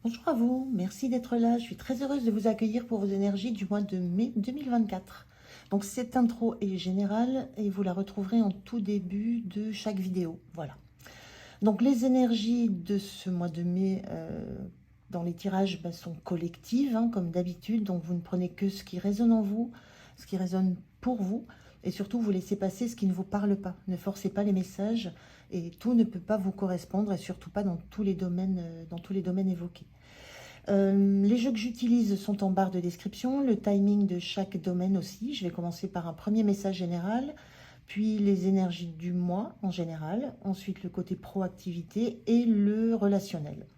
Bonjour à vous, merci d'être là. Je suis très heureuse de vous accueillir pour vos énergies du mois de mai 2024. Donc cette intro est générale et vous la retrouverez en tout début de chaque vidéo. Voilà. Donc les énergies de ce mois de mai dans les tirages sont collectives, hein, comme d'habitude. Donc vous ne prenez que ce qui résonne en vous, ce qui résonne pour vous. Et surtout, vous laissez passer ce qui ne vous parle pas. Ne forcez pas les messages et tout ne peut pas vous correspondre et surtout pas dans tous les domaines évoqués. Les jeux que j'utilise sont en barre de description, le timing de chaque domaine aussi. Je vais commencer par un premier message général, puis les énergies du mois en général, ensuite le côté proactivité et le relationnel,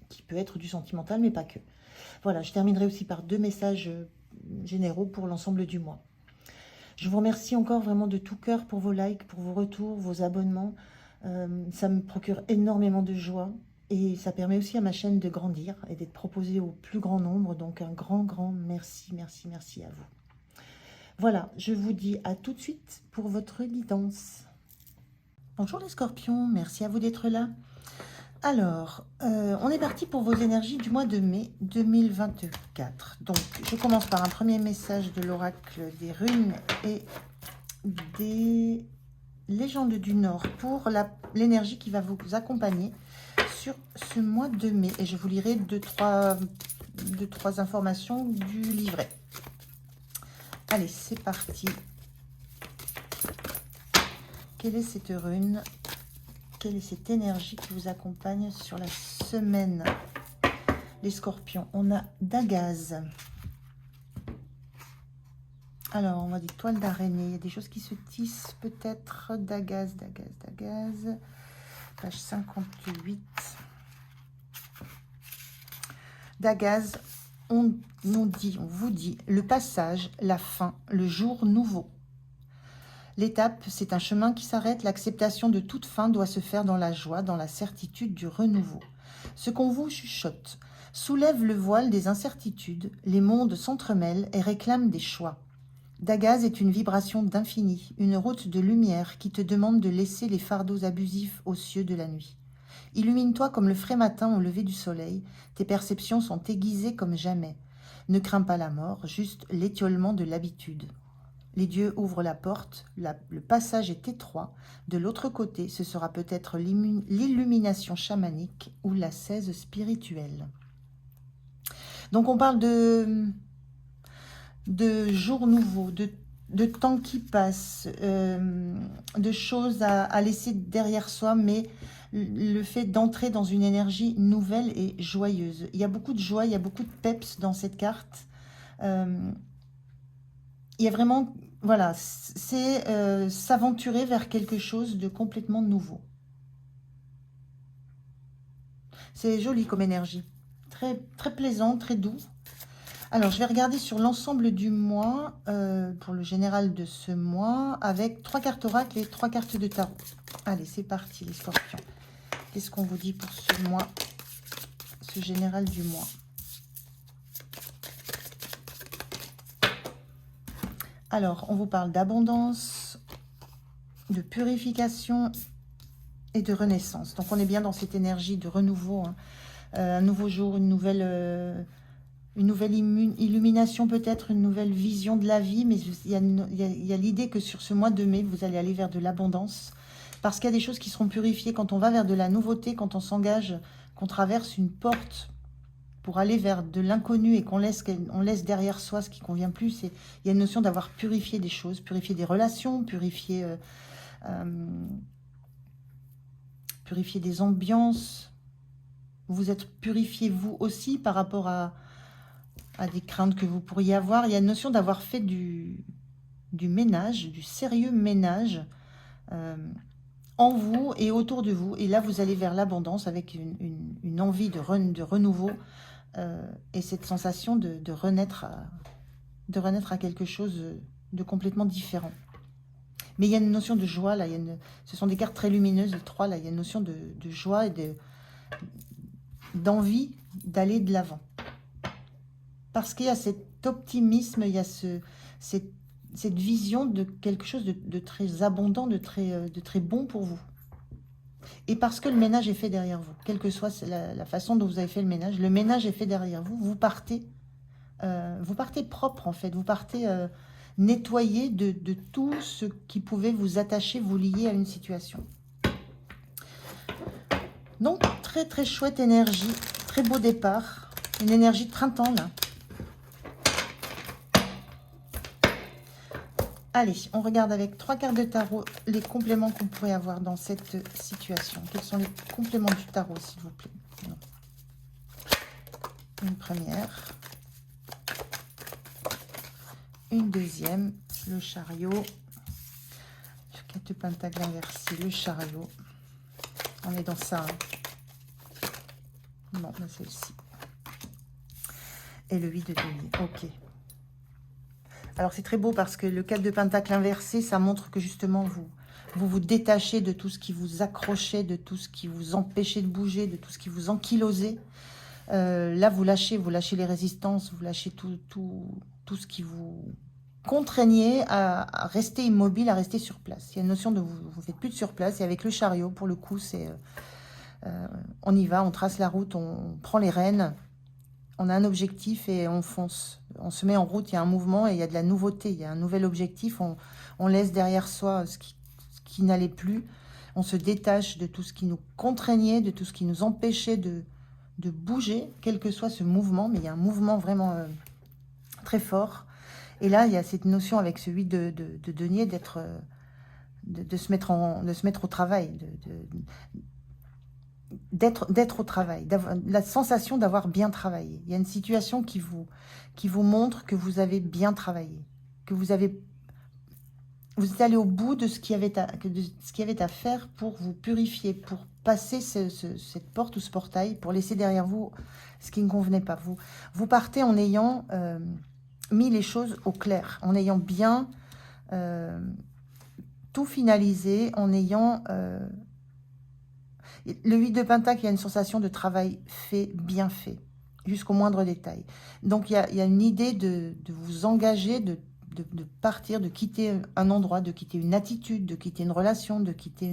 qui peut être du sentimental mais pas que. Voilà, je terminerai aussi par deux messages généraux pour l'ensemble du mois. Je vous remercie encore vraiment de tout cœur pour vos likes, pour vos retours, vos abonnements. Ça me procure énormément de joie. Et ça permet aussi à ma chaîne de grandir et d'être proposée au plus grand nombre. Donc un grand merci, merci à vous. Voilà, je vous dis à tout de suite pour votre guidance. Bonjour les scorpions, merci à vous d'être là. Alors, on est parti pour vos énergies du mois de mai 2024. Donc, je commence par un premier message de l'oracle des runes et des légendes du Nord pour l'énergie qui va vous accompagner sur ce mois de mai. Et je vous lirai deux, trois informations du livret. Allez, c'est parti. Quelle est cette rune? Quelle est cette énergie qui vous accompagne sur la semaine? Les scorpions, on a Dagaz. Alors, on va dire toile d'araignée. Il y a des choses qui se tissent peut-être. Dagaz. Page 58. Dagaz, on vous dit le passage, la fin, le jour nouveau. L'étape, c'est un chemin qui s'arrête. L'acceptation de toute fin doit se faire dans la joie, dans la certitude du renouveau. Ce qu'on vous chuchote soulève le voile des incertitudes. Les mondes s'entremêlent et réclament des choix. Dagaz est une vibration d'infini, une route de lumière qui te demande de laisser les fardeaux abusifs aux cieux de la nuit. Illumine-toi comme le frais matin au lever du soleil, tes perceptions sont aiguisées comme jamais. Ne crains pas la mort, juste l'étiolement de l'habitude. Les dieux ouvrent la porte, le passage est étroit. De l'autre côté, ce sera peut-être l'illumination chamanique ou l'ascèse spirituelle. Donc on parle de jours nouveaux, de temps qui passe, de choses à laisser derrière soi, mais le fait d'entrer dans une énergie nouvelle et joyeuse. Il y a beaucoup de joie, il y a beaucoup de peps dans cette carte. Il y a vraiment, voilà, c'est s'aventurer vers quelque chose de complètement nouveau. C'est joli comme énergie, très plaisant, très doux. Alors, je vais regarder sur l'ensemble du mois, pour le général de ce mois, avec 3 cartes oracle et 3 cartes de tarot. Allez, c'est parti les scorpions. Qu'est-ce qu'on vous dit pour ce mois, ce général du mois? Alors, on vous parle d'abondance, de purification et de renaissance. Donc, on est bien dans cette énergie de renouveau, hein. Un nouveau jour, une nouvelle illumination peut-être, une nouvelle vision de la vie, mais il y a l'idée que sur ce mois de mai, vous allez aller vers de l'abondance, parce qu'il y a des choses qui seront purifiées quand on va vers de la nouveauté, quand on s'engage, qu'on traverse une porte pour aller vers de l'inconnu et qu'on laisse derrière soi ce qui ne convient plus. Il y a une notion d'avoir purifié des choses, purifié des relations, purifié des ambiances. Vous êtes purifié vous aussi par rapport à des craintes que vous pourriez avoir. Il y a une notion d'avoir fait du ménage, du sérieux ménage en vous et autour de vous. Et là, vous allez vers l'abondance avec une envie de renouveau et cette sensation de renaître à quelque chose de complètement différent. Mais il y a une notion de joie, là. Ce sont des cartes très lumineuses, les 3, là. Il y a une notion de joie et d'envie d'aller de l'avant. Parce qu'il y a cet optimisme, il y a cette vision de quelque chose de très abondant, de très bon pour vous. Et parce que le ménage est fait derrière vous, quelle que soit la façon dont vous avez fait le ménage est fait derrière vous, vous partez propre en fait, vous partez nettoyé de tout ce qui pouvait vous attacher, vous lier à une situation. Donc, très très chouette énergie, très beau départ, une énergie de printemps là. Allez, on regarde avec 3 cartes de tarot les compléments qu'on pourrait avoir dans cette situation. Quels sont les compléments du tarot, s'il vous plaît? Non. Une première. Une deuxième, le chariot. Le 4 de pentacle inversé, le chariot. On est dans ça. Hein. Non, là, celle-ci. Et le 8 de denier. Ok. Alors, c'est très beau parce que le 4 de pentacle inversé, ça montre que justement, vous détachez de tout ce qui vous accrochait, de tout ce qui vous empêchait de bouger, de tout ce qui vous ankylosait. Là, vous lâchez les résistances, vous lâchez tout ce qui vous contraignait à rester immobile, à rester sur place. Il y a une notion de vous faites plus de sur place. Et avec le chariot, pour le coup, c'est on y va, on trace la route, on prend les rênes. On a un objectif et on fonce. On se met en route, il y a un mouvement et il y a de la nouveauté. Il y a un nouvel objectif. On laisse derrière soi ce qui n'allait plus. On se détache de tout ce qui nous contraignait, de tout ce qui nous empêchait de bouger, quel que soit ce mouvement. Mais il y a un mouvement vraiment très fort. Et là, il y a cette notion avec ce 8 de denier de se mettre au travail, d'être au travail, la sensation d'avoir bien travaillé. Il y a une situation qui vous montre que vous avez bien travaillé, que vous êtes allé au bout de ce qu'il y avait à faire pour vous purifier, pour passer cette porte ou ce portail, pour laisser derrière vous ce qui ne convenait pas. Vous partez en ayant mis les choses au clair, en ayant bien tout finalisé, en ayant... Le 8 de pentacle, il y a une sensation de travail fait, bien fait, jusqu'au moindre détail. Donc, il y a une idée de vous engager, de partir, de quitter un endroit, de quitter une attitude, de quitter une relation, de quitter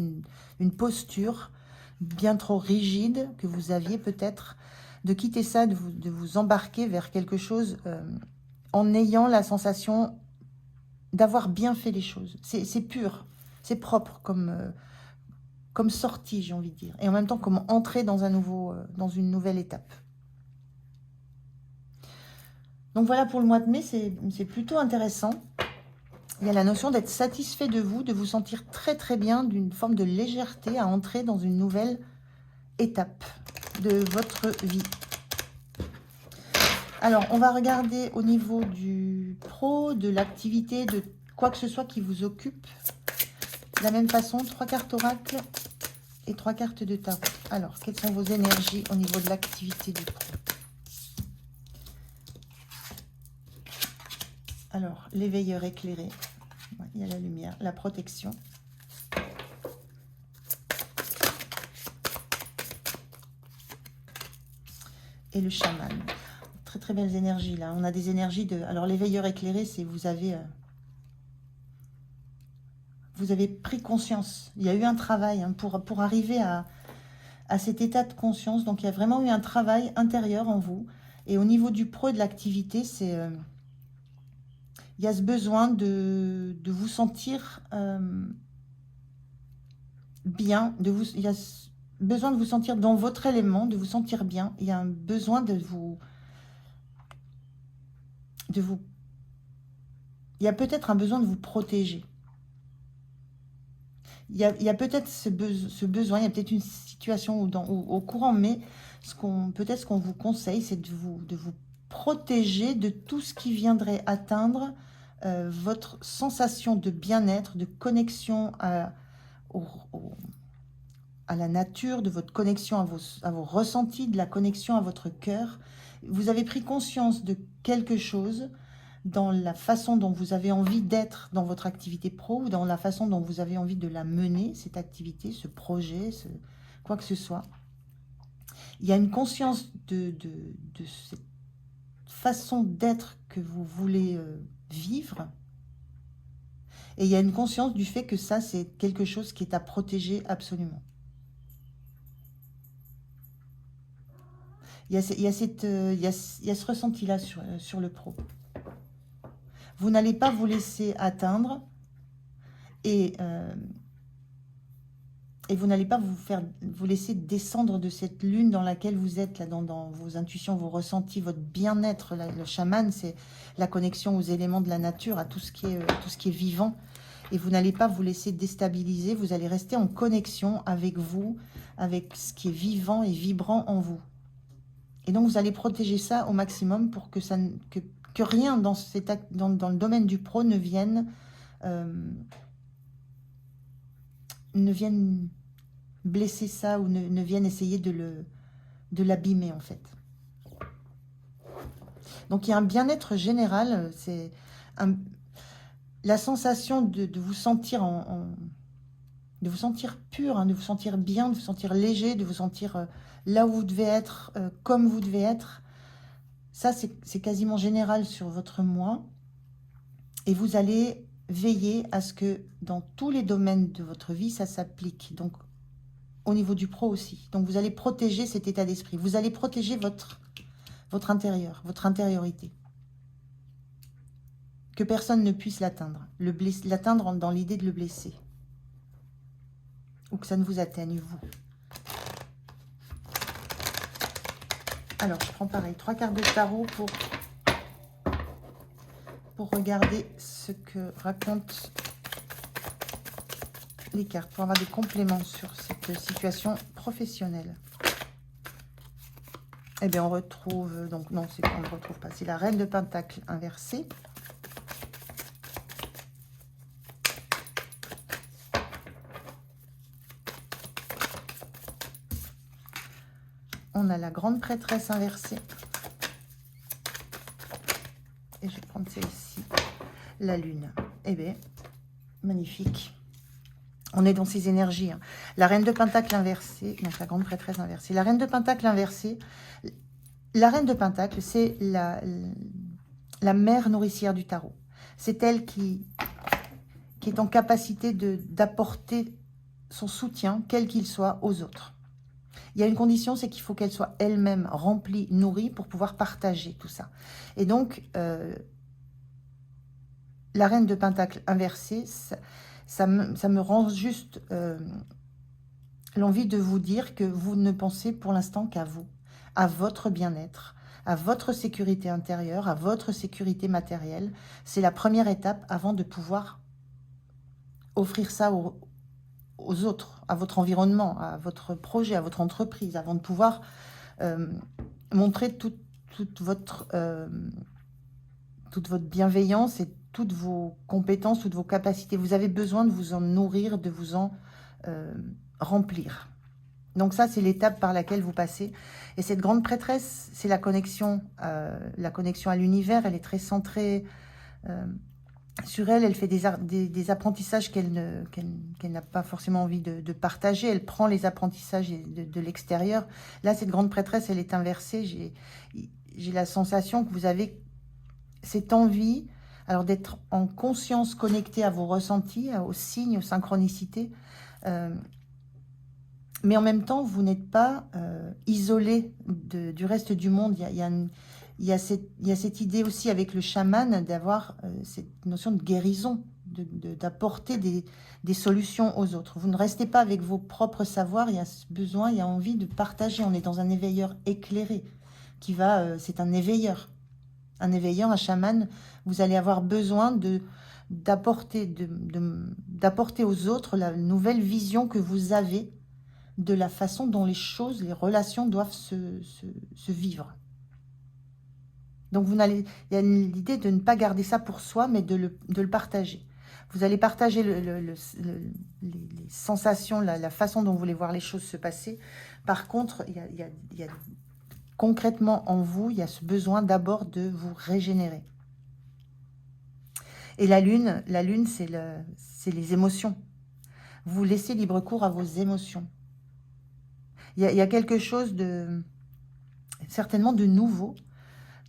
une posture bien trop rigide que vous aviez peut-être, de quitter ça, de vous embarquer vers quelque chose en ayant la sensation d'avoir bien fait les choses. C'est pur, c'est propre comme sortie, j'ai envie de dire. Et en même temps, comme entrer dans une nouvelle étape. Donc voilà, pour le mois de mai, c'est plutôt intéressant. Il y a la notion d'être satisfait de vous sentir très très bien, d'une forme de légèreté à entrer dans une nouvelle étape de votre vie. Alors, on va regarder au niveau du pro, de l'activité, de quoi que ce soit qui vous occupe. De la même façon, 3 cartes oracle et 3 cartes de tarot. Alors, quelles sont vos énergies au niveau de l'activité du pro? Alors, l'éveilleur éclairé. Ouais, il y a la lumière, la protection. Et le chaman. Très très belles énergies là. On a des énergies de... Alors, l'éveilleur éclairé, c'est vous avez pris conscience. Il y a eu un travail hein, pour arriver à cet état de conscience. Donc, il y a vraiment eu un travail intérieur en vous. Et au niveau du pro et de l'activité, c'est... il y a ce besoin de vous sentir bien. Il y a ce besoin de vous sentir dans votre élément, de vous sentir bien. Il y a un besoin de vous... Il y a peut-être un besoin de vous protéger. Il y a peut-être ce besoin, il y a peut-être une situation où au courant mai, peut-être ce qu'on vous conseille, c'est de vous protéger de tout ce qui viendrait atteindre votre sensation de bien-être, de connexion à la nature, de votre connexion à vos ressentis, de la connexion à votre cœur. Vous avez pris conscience de quelque chose dans la façon dont vous avez envie d'être dans votre activité pro ou dans la façon dont vous avez envie de la mener, cette activité, ce projet, quoi que ce soit. Il y a une conscience de cette façon d'être que vous voulez vivre. Et il y a une conscience du fait que ça, c'est quelque chose qui est à protéger absolument. il y a ce ressenti-là sur le pro. Vous n'allez pas vous laisser atteindre et vous n'allez pas vous laisser descendre de cette lune dans laquelle vous êtes, là, dans vos intuitions, vos ressentis, votre bien-être. Le chaman, c'est la connexion aux éléments de la nature, à tout ce qui est vivant. Et vous n'allez pas vous laisser déstabiliser, vous allez rester en connexion avec vous, avec ce qui est vivant et vibrant en vous. Et donc, vous allez protéger ça au maximum pour que rien dans le domaine du pro ne vienne blesser ça ou ne viennent essayer de l'abîmer, en fait. Donc, il y a un bien-être général. C'est la sensation de vous sentir de vous sentir pur, hein, de vous sentir bien, de vous sentir léger, de vous sentir là où vous devez être, comme vous devez être. Ça, c'est quasiment général sur votre moi. Et vous allez veiller à ce que dans tous les domaines de votre vie, ça s'applique. Donc, au niveau du pro aussi. Donc, vous allez protéger cet état d'esprit. Vous allez protéger votre intérieur, votre intériorité. Que personne ne puisse l'atteindre. L'atteindre dans l'idée de le blesser. Ou que ça ne vous atteigne, vous. Alors, je prends pareil, 3 cartes de tarot pour regarder ce que racontent les cartes, pour avoir des compléments sur cette situation professionnelle. Eh bien, on retrouve, donc non, on ne retrouve pas, c'est la Reine de Pentacle inversée. On a la Grande Prêtresse inversée. Et je vais prendre celle-ci, la Lune. Eh bien, magnifique. On est dans ces énergies. Hein. La Reine de Pentacle inversée, donc la Grande Prêtresse inversée. La Reine de Pentacle inversée, la Reine de Pentacle, c'est la mère nourricière du tarot. C'est elle qui est en capacité d'apporter son soutien, quel qu'il soit, aux autres. Il y a une condition, c'est qu'il faut qu'elle soit elle-même remplie, nourrie, pour pouvoir partager tout ça. Et donc, la Reine de Pentacle inversée, ça me rend juste l'envie de vous dire que vous ne pensez pour l'instant qu'à vous, à votre bien-être, à votre sécurité intérieure, à votre sécurité matérielle. C'est la première étape avant de pouvoir offrir ça aux autres, à votre environnement, à votre projet, à votre entreprise, avant de pouvoir montrer toute votre bienveillance et toutes vos compétences, toutes vos capacités. Vous avez besoin de vous en nourrir, de vous en remplir. Donc ça, c'est l'étape par laquelle vous passez. Et cette Grande Prêtresse, c'est la connexion à l'univers. Elle est très centrée sur elle. Elle fait des apprentissages qu'elle n'a pas forcément envie de partager. Elle prend les apprentissages de l'extérieur. Là, cette Grande Prêtresse, elle est inversée. J'ai la sensation que vous avez cette envie, alors d'être en conscience connectée à vos ressentis, aux signes, aux synchronicités, mais en même temps, vous n'êtes pas isolé du reste du monde. Il y a cette idée aussi avec le chaman d'avoir cette notion de guérison, d'apporter des solutions aux autres. Vous ne restez pas avec vos propres savoirs, il y a ce besoin, il y a envie de partager. On est dans un éveilleur éclairé, c'est un éveilleur. Un éveilleur, un chaman, vous allez avoir besoin d'apporter aux autres la nouvelle vision que vous avez de la façon dont les choses, les relations doivent se vivre. Donc, il y a l'idée de ne pas garder ça pour soi, mais de le partager. Vous allez partager les sensations, la façon dont vous voulez voir les choses se passer. Par contre, il y a concrètement en vous, il y a ce besoin d'abord de vous régénérer. Et la lune, c'est les émotions. Vous laissez libre cours à vos émotions. Il y a quelque chose certainement de nouveau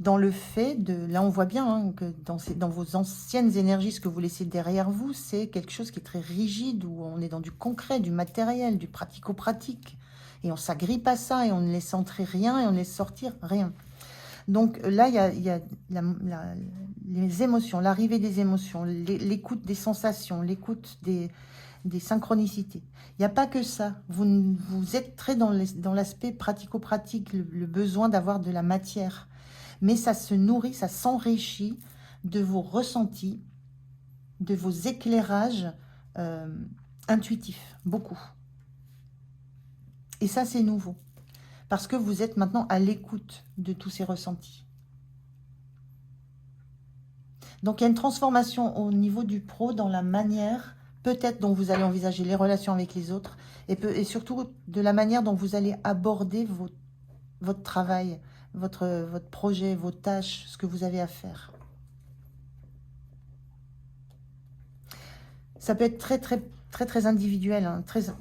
dans le fait là on voit bien que dans vos anciennes énergies, ce que vous laissez derrière vous, c'est quelque chose qui est très rigide, où on est dans du concret, du matériel, du pratico-pratique. Et on ne s'agrippe à ça, et on ne laisse entrer rien, et on ne laisse sortir rien. Donc là, il y a les émotions, l'arrivée des émotions, l'écoute des sensations, l'écoute des synchronicités. Il n'y a pas que ça. Vous êtes très dans l'aspect pratico-pratique, le besoin d'avoir de la matière. Mais ça se nourrit, ça s'enrichit de vos ressentis, de vos éclairages intuitifs, beaucoup. Et ça, c'est nouveau. Parce que vous êtes maintenant à l'écoute de tous ces ressentis. Donc, il y a une transformation au niveau du pro dans la manière, peut-être, dont vous allez envisager les relations avec les autres et surtout de la manière dont vous allez aborder votre travail, votre projet, vos tâches, ce que vous avez à faire. Ça peut être très individuel, hein, c'est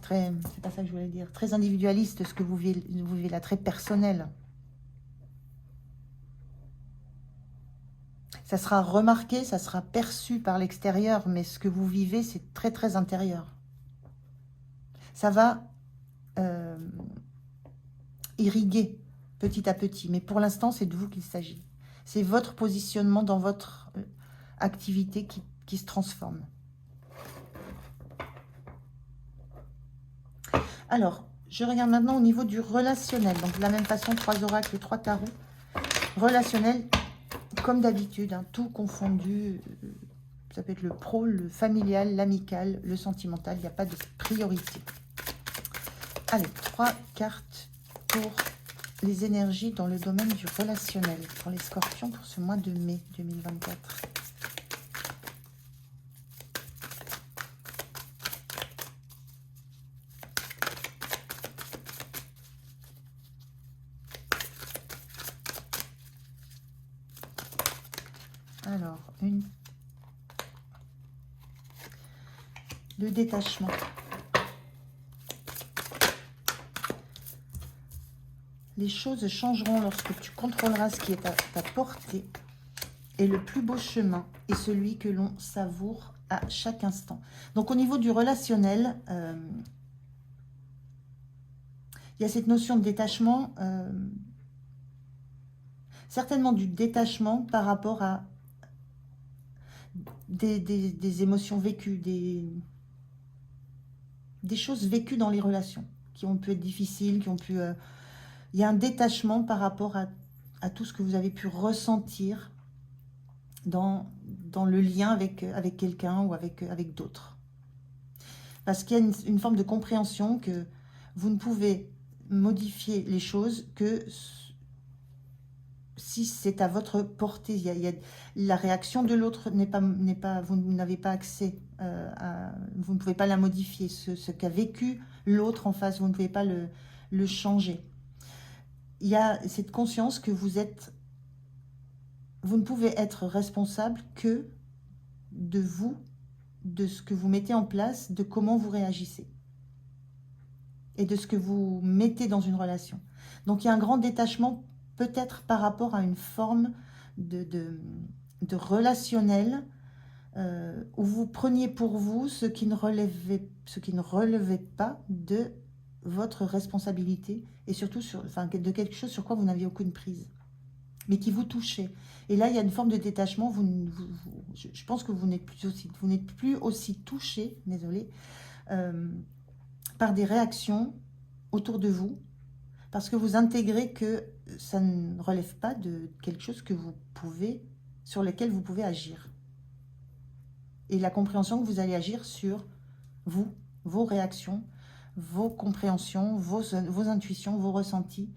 pas ça que je voulais dire, très individualiste ce que vous vivez là, très personnel. Ça sera remarqué, ça sera perçu par l'extérieur, mais ce que vous vivez, c'est très intérieur. Ça va irriguer petit à petit, mais pour l'instant, c'est de vous qu'il s'agit. C'est votre positionnement dans votre activité qui se transforme. Alors, je regarde maintenant au niveau du relationnel. Donc, de la même façon, 3 oracles, 3 tarots. Relationnel, comme d'habitude, hein, tout confondu. Ça peut être le pro, le familial, l'amical, le sentimental. Il n'y a pas de priorité. Allez, 3 cartes pour les énergies dans le domaine du relationnel. Pour les scorpions, pour ce mois de mai 2024. Alors, le détachement. Les choses changeront lorsque tu contrôleras ce qui est à ta portée. Et le plus beau chemin est celui que l'on savoure à chaque instant. Donc, au niveau du relationnel, il y a cette notion de détachement, certainement du détachement par rapport à des émotions vécues, des choses vécues dans les relations, qui ont pu être difficiles, qui ont pu... il y a un détachement par rapport à tout ce que vous avez pu ressentir dans le lien avec quelqu'un ou avec d'autres. Parce qu'il y a une forme de compréhension que vous ne pouvez modifier les choses que si c'est à votre portée. La réaction de l'autre n'est pas, vous n'avez pas accès vous ne pouvez pas la modifier. Ce qu'a vécu l'autre en face, vous ne pouvez pas le changer. Il y a cette conscience que vous ne pouvez être responsable que de vous, de ce que vous mettez en place, de comment vous réagissez et de ce que vous mettez dans une relation. Donc il y a un grand détachement peut-être par rapport à une forme de relationnel où vous preniez pour vous ce qui ne relevait pas de votre responsabilité et surtout de quelque chose sur quoi vous n'aviez aucune prise, mais qui vous touchait. Et là, il y a une forme de détachement. Je pense que vous n'êtes plus aussi touché, désolé, par des réactions autour de vous, parce que vous intégrez que ça ne relève pas de quelque chose sur lequel vous pouvez agir. Et la compréhension que vous allez agir sur vous, vos réactions, vos compréhensions, vos intuitions, vos ressentis.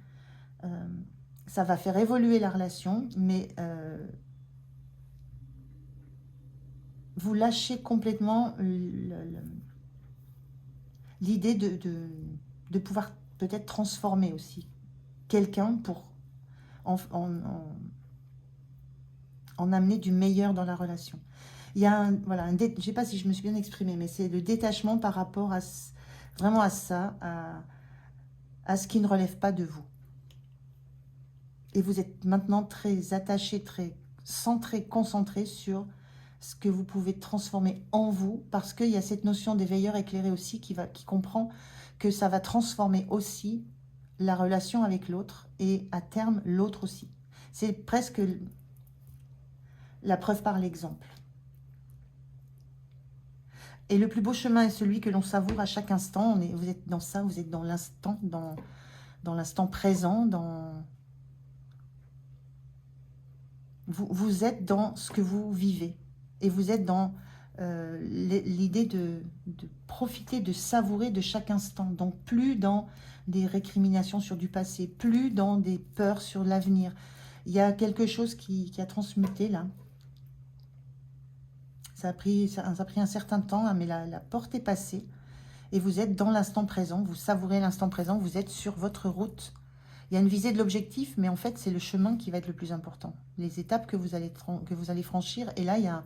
Ça va faire évoluer la relation, mais vous lâchez complètement l'idée de pouvoir peut-être transformer aussi quelqu'un pour en amener du meilleur dans la relation. Il y a je ne sais pas si je me suis bien exprimée, mais c'est le détachement par rapport vraiment à ça, à ce qui ne relève pas de vous. Et vous êtes maintenant très attaché, très centré, concentré sur ce que vous pouvez transformer en vous, parce qu'il y a cette notion d'éveilleur éclairé aussi qui comprend que ça va transformer aussi la relation avec l'autre et à terme l'autre aussi. C'est presque la preuve par l'exemple. Et le plus beau chemin est celui que l'on savoure à chaque instant. Vous êtes dans ça, vous êtes dans l'instant, dans l'instant présent, vous êtes dans ce que vous vivez. Et vous êtes dans l'idée de profiter, de savourer de chaque instant. Donc plus dans des récriminations sur du passé, plus dans des peurs sur l'avenir. Il y a quelque chose qui a transmuté là. Ça a pris un certain temps, hein, mais la porte est passée. Et vous êtes dans l'instant présent, vous savourez l'instant présent, vous êtes sur votre route. Il y a une visée de l'objectif, mais en fait, c'est le chemin qui va être le plus important. Les étapes que vous allez franchir. Et là, il y a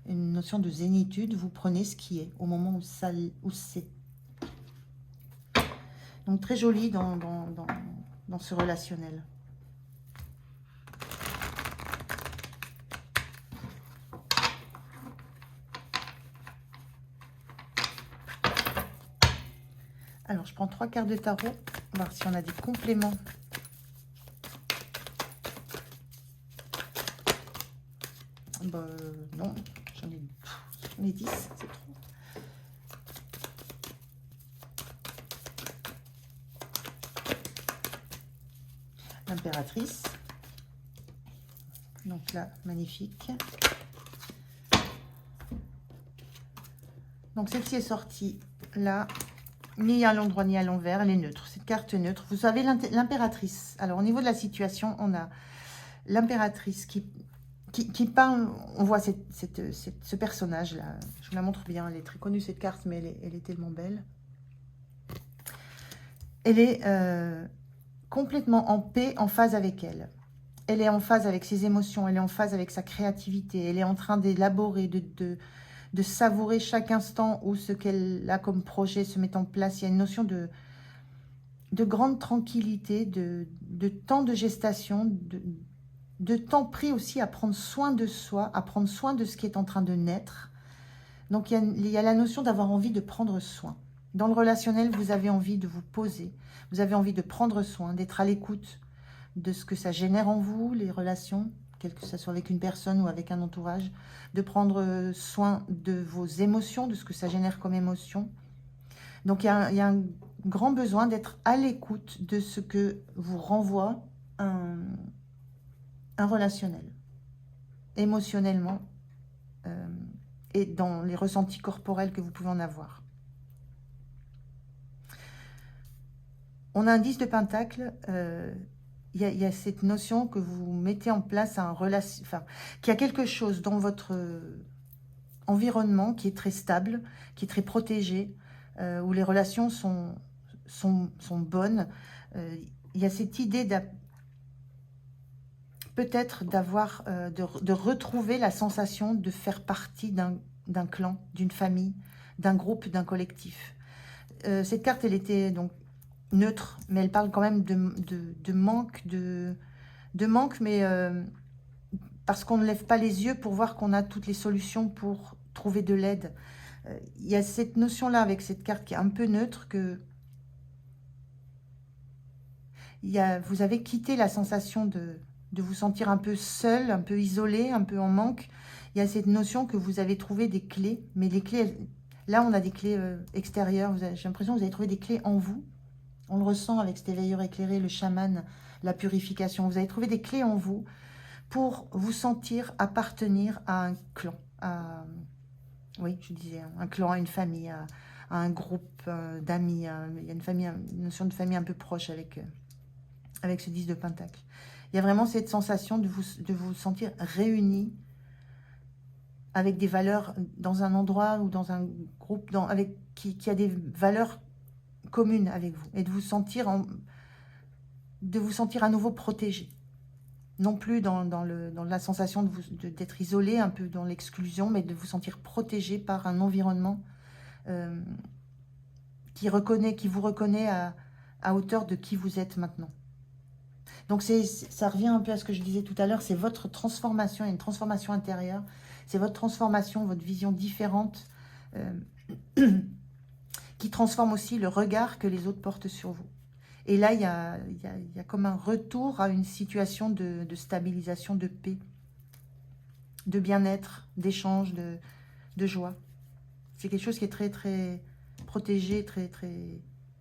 une notion de zénitude. Vous prenez ce qui est au moment où c'est. Donc, très joli dans ce relationnel. Alors, je prends 3 cartes de tarot. On va voir si on a des compléments. Bah, non, j'en ai 10, c'est trop. L'impératrice. Donc là, magnifique. Donc celle-ci est sortie là, ni à l'endroit ni à l'envers, elle est neutre. Cette carte neutre. Vous avez l'impératrice. Alors au niveau de la situation, on a l'impératrice qui parle, on voit ce personnage-là. Je vous la montre bien, elle est très connue cette carte, mais elle est tellement belle. Elle est complètement en paix, en phase avec elle. Elle est en phase avec ses émotions, elle est en phase avec sa créativité, elle est en train d'élaborer, de savourer chaque instant où ce qu'elle a comme projet se met en place. Il y a une notion de grande tranquillité, de temps de gestation, de temps pris aussi à prendre soin de soi, à prendre soin de ce qui est en train de naître. Donc il y a la notion d'avoir envie de prendre soin. Dans le relationnel, vous avez envie de vous poser, vous avez envie de prendre soin, d'être à l'écoute de ce que ça génère en vous, les relations, quel que ce soit avec une personne ou avec un entourage, de prendre soin de vos émotions, de ce que ça génère comme émotion. Donc il y a un grand besoin d'être à l'écoute de ce que vous renvoie un relationnel, émotionnellement, et dans les ressentis corporels que vous pouvez en avoir. On a un 10 de Pentacle, il y a cette notion que vous mettez en place qu'il y a quelque chose dans votre environnement qui est très stable, qui est très protégé, où les relations sont bonnes. Il y a cette idée peut-être de retrouver la sensation de faire partie d'un clan, d'une famille, d'un groupe, d'un collectif. Cette carte, elle était donc neutre, mais elle parle quand même de manque, mais parce qu'on ne lève pas les yeux pour voir qu'on a toutes les solutions pour trouver de l'aide. Il y a cette notion-là avec cette carte qui est un peu neutre, que vous avez quitté la sensation de vous sentir un peu seul, un peu isolé, un peu en manque. Il y a cette notion que vous avez trouvé des clés, mais les clés, là on a des clés extérieures, j'ai l'impression que vous avez trouvé des clés en vous. On le ressent avec cet éveilleur éclairé, le chaman, la purification. Vous avez trouvé des clés en vous pour vous sentir appartenir à un clan. Oui, je disais, un clan, à une famille, à un groupe d'amis. Il y a une notion de famille un peu proche avec ce 10 de Pentacle. Il y a vraiment cette sensation de vous sentir réunis avec des valeurs dans un endroit ou dans un groupe qui a des valeurs communes avec vous, et de vous sentir à nouveau protégé. Non plus dans la sensation d'être isolé, un peu dans l'exclusion, mais de vous sentir protégé par un environnement qui vous reconnaît à hauteur de qui vous êtes maintenant. Donc ça revient un peu à ce que je disais tout à l'heure, c'est votre transformation, une transformation intérieure C'est votre transformation, votre vision différente qui transforme aussi le regard que les autres portent sur vous. Et là, il y a comme un retour à une situation de stabilisation, de paix, de bien-être, d'échange, de joie. C'est quelque chose qui est très, très protégé, très, très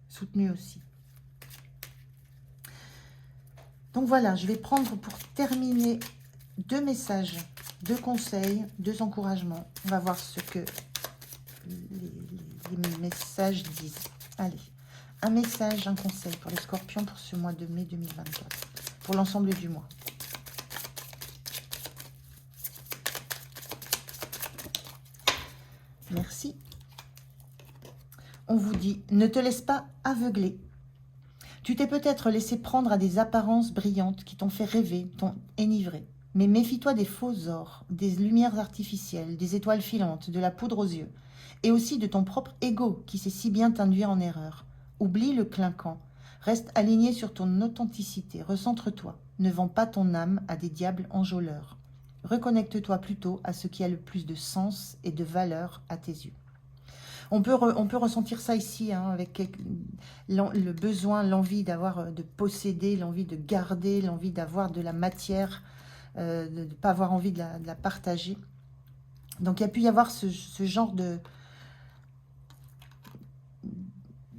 soutenu aussi. Donc voilà, je vais prendre pour terminer 2 messages, 2 conseils, 2 encouragements. On va voir ce que les messages disent. Allez, un message, un conseil pour les scorpions pour ce mois de mai 2024, pour l'ensemble du mois. Merci. On vous dit, ne te laisse pas aveugler. Tu t'es peut-être laissé prendre à des apparences brillantes qui t'ont fait rêver, t'ont enivré. Mais méfie-toi des faux ors, des lumières artificielles, des étoiles filantes, de la poudre aux yeux, et aussi de ton propre ego qui sait si bien t'induire en erreur. Oublie le clinquant, reste aligné sur ton authenticité, recentre-toi, ne vends pas ton âme à des diables enjôleurs. Reconnecte-toi plutôt à ce qui a le plus de sens et de valeur à tes yeux. On peut ressentir ça ici, hein, avec le besoin, l'envie de posséder, l'envie de garder, l'envie d'avoir de la matière, de ne pas avoir envie de la partager. Donc il y a pu y avoir ce genre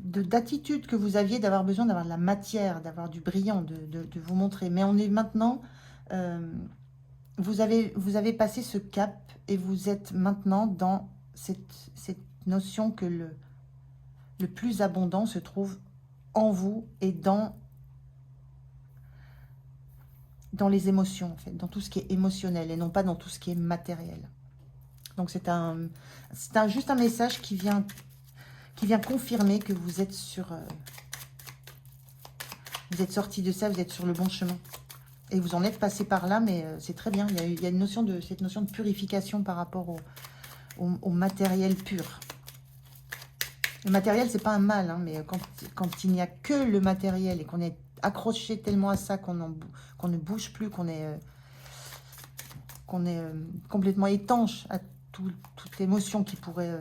d'attitude que vous aviez, d'avoir besoin d'avoir de la matière, d'avoir du brillant, de vous montrer. Mais on est maintenant, vous avez passé ce cap et vous êtes maintenant dans cette notion que le plus abondant se trouve en vous et dans les émotions, en fait, dans tout ce qui est émotionnel et non pas dans tout ce qui est matériel. Donc c'est juste un message qui vient confirmer que vous êtes vous êtes sorti de ça, vous êtes sur le bon chemin. Et vous en êtes passé par là, mais c'est très bien. Il y a cette notion de purification par rapport au matériel pur. Le matériel, c'est pas un mal, hein, mais quand il n'y a que le matériel et qu'on est accroché tellement à ça qu'on ne bouge plus, qu'on est complètement étanche à toute émotion qui pourrait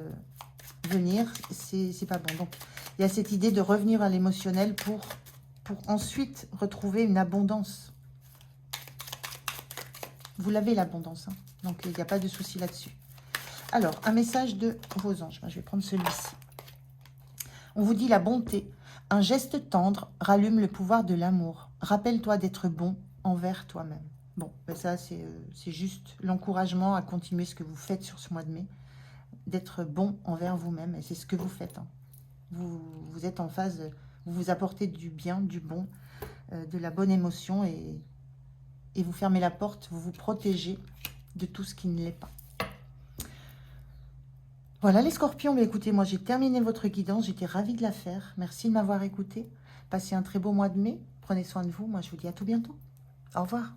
venir, c'est pas bon. Donc, il y a cette idée de revenir à l'émotionnel pour ensuite retrouver une abondance. Vous l'avez, l'abondance, hein, donc il n'y a pas de souci là-dessus. Alors, un message de vos anges. Je vais prendre celui-ci. On vous dit la bonté. Un geste tendre rallume le pouvoir de l'amour. Rappelle-toi d'être bon envers toi-même. Bon, ben ça, c'est juste l'encouragement à continuer ce que vous faites sur ce mois de mai. D'être bon envers vous-même. Et c'est ce que vous faites. Hein. Vous êtes en phase, vous vous apportez du bien, du bon, de la bonne émotion. Et vous fermez la porte, vous vous protégez de tout ce qui ne l'est pas. Voilà les scorpions, mais écoutez, moi j'ai terminé votre guidance, j'étais ravie de la faire. Merci de m'avoir écouté. Passez un très beau mois de mai, prenez soin de vous, moi je vous dis à tout bientôt. Au revoir.